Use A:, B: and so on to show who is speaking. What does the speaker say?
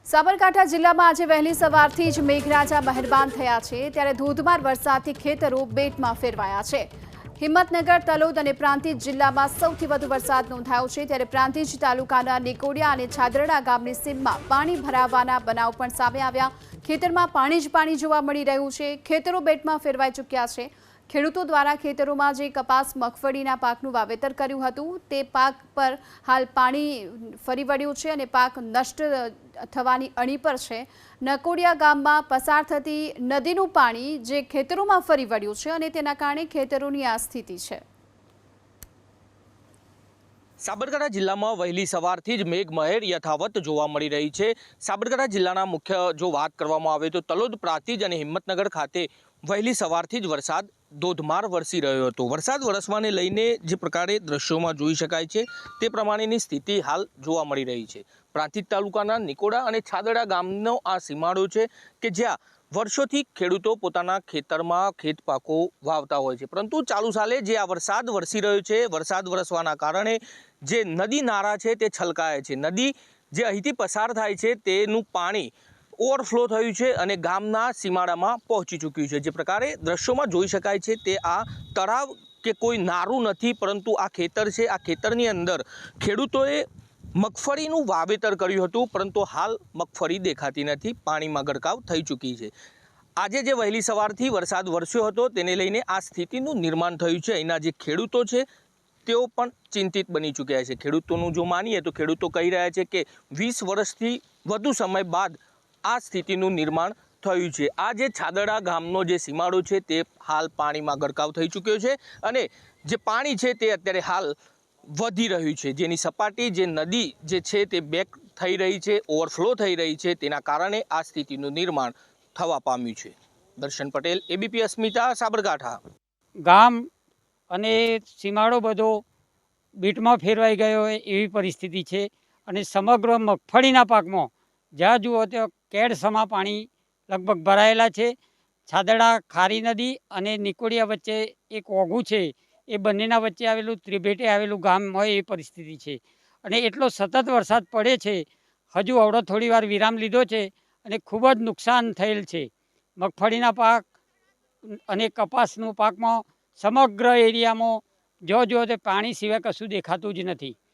A: સાબરકાંઠા જિલ્લામાં આજે વહેલી સવારથી જ મેઘરાજા મહેરબાન થયા છે ત્યારે ધોધમાર વરસાદથી ખેતરો બેટમાં ફેરવાયા છે। હિંમતનગર, તલોદ અને પ્રાંતિજ જિલ્લામાં સૌથી વધુ વરસાદ નોંધાયો છે ત્યારે પ્રાંતિજ તાલુકાના નિકોડિયા અને છાદરડા ગામની સીમમાં પાણી ભરાવાના બનાવ પણ સામે આવ્યા। ખેતરમાં પાણી જ પાણી જોવા મળી રહ્યું છે। ખેતરો બેટમાં ફેરવાઈ ચૂક્યા છે। ખેડૂતો દ્વારા ખેતરોમાં જે કપાસ મગફળીના પાકનું વાવેતર કર્યું હતું તે પાક પર હાલ પાણી ફરી વળ્યું છે અને પાક નષ્ટ થવાની અણી પર છે। નકોડિયા ગામમાં પસાર થતી નદીનું પાણી જે ખેતરોમાં ફરી વળ્યું છે અને તેના કારણે ખેતરોની આ સ્થિતિ છે।
B: સાબરકાંઠા જિલ્લામાં વહેલી સવારથી જ મેઘમહેર યથાવત જોવા મળી રહી છે। સાબરકાંઠા જિલ્લાના મુખ્ય જો વાત કરવામાં આવે તો તલોદ, પ્રાંતિજ અને હિંમતનગર ખાતે વહેલી સવારથી જ વરસાદ ધોધમાર વરસી રહ્યો હતો। વરસાદ વરસવાને લઈને જે પ્રકારે દ્રશ્યોમાં જોઈ શકાય છે તે પ્રમાણેની સ્થિતિ હાલ જોવા મળી રહી છે। પ્રાંતિજ તાલુકાના નિકોડા અને છાદરડા ગામનો આ સીમાડો છે કે જ્યાં વર્ષોથી ખેડૂતો પોતાના ખેતરમાં ખેત પાકો વાવતા હોય છે, પરંતુ ચાલુ સાલે જે આ વરસાદ વરસી રહ્યો છે, વરસાદ વરસવાના કારણે જે નદી નાળા છે તે છલકાય છે। નદી જે અહીંથી પસાર થાય છે તેનું પાણી ઓવરફ્લો થયું છે અને ગામના સીમાડામાં પહોંચી ચૂક્યું છે। જે પ્રકારે દ્રશ્યોમાં જોઈ શકાય છે તે આ તળાવ કે કોઈ નારું નથી, પરંતુ આ ખેતર છે। આ ખેતરની અંદર ખેડૂતોએ મગફળીનું વાવેતર કર્યું હતું, પરંતુ હાલ મગફળી દેખાતી નથી, પાણીમાં ગરકાવ થઈ ચૂકી છે। આજે જે વહેલી સવારથી વરસાદ વરસ્યો હતો તેને લઈને આ સ્થિતિનું નિર્માણ થયું છે। અહીંના જે ખેડૂતો છે તેઓ પણ ચિંતિત બની ચૂક્યા છે। ખેડૂતોનું જો માનીએ તો ખેડૂતો કહી રહ્યા છે કે 20 વર્ષથી વધુ સમય બાદ આ સ્થિતિનું નિર્માણ થયું છે। આ જે છાદરડા ગામનો જે સીમાડો છે તે હાલ પાણીમાં ગરકાવ થઈ ચૂક્યો છે અને જે પાણી છે તે અત્યારે હાલ વધી રહ્યું છે, જેની સપાટી જે નદી જે છે તે બેક થઈ રહી છે, ઓવરફ્લો થઈ રહી છે, તેના કારણે આ સ્થિતિનું નિર્માણ થવા પામ્યું છે। દર્શન પટેલ, એબીપી અસ્મિતા, સાબરકાંઠા।
C: ગામ અને સીમાડો બધો બેટમાં ફેરવાઈ ગયો હોય એવી પરિસ્થિતિ છે અને સમગ્ર મગફળીના પાકમાં જ્યાં જુઓ ત્યાં કેડસમા પાણી લગભગ ભરાયેલા છે। છાદરડા ખારી નદી અને નિકોડિયા વચ્ચે એક ઓઘું છે, એ બંનેના વચ્ચે આવેલું ત્રિભેટે આવેલું ગામ હોય એ પરિસ્થિતિ છે અને એટલો સતત વરસાદ પડે છે। હજુ અવડો થોડી વાર વિરામ લીધો છે અને ખૂબ જ નુકસાન થયેલ છે મગફળીના પાક અને કપાસનું પાકમાં। સમગ્ર એરિયામાં જો તે પાણી સિવાય કશું દેખાતું જ નથી।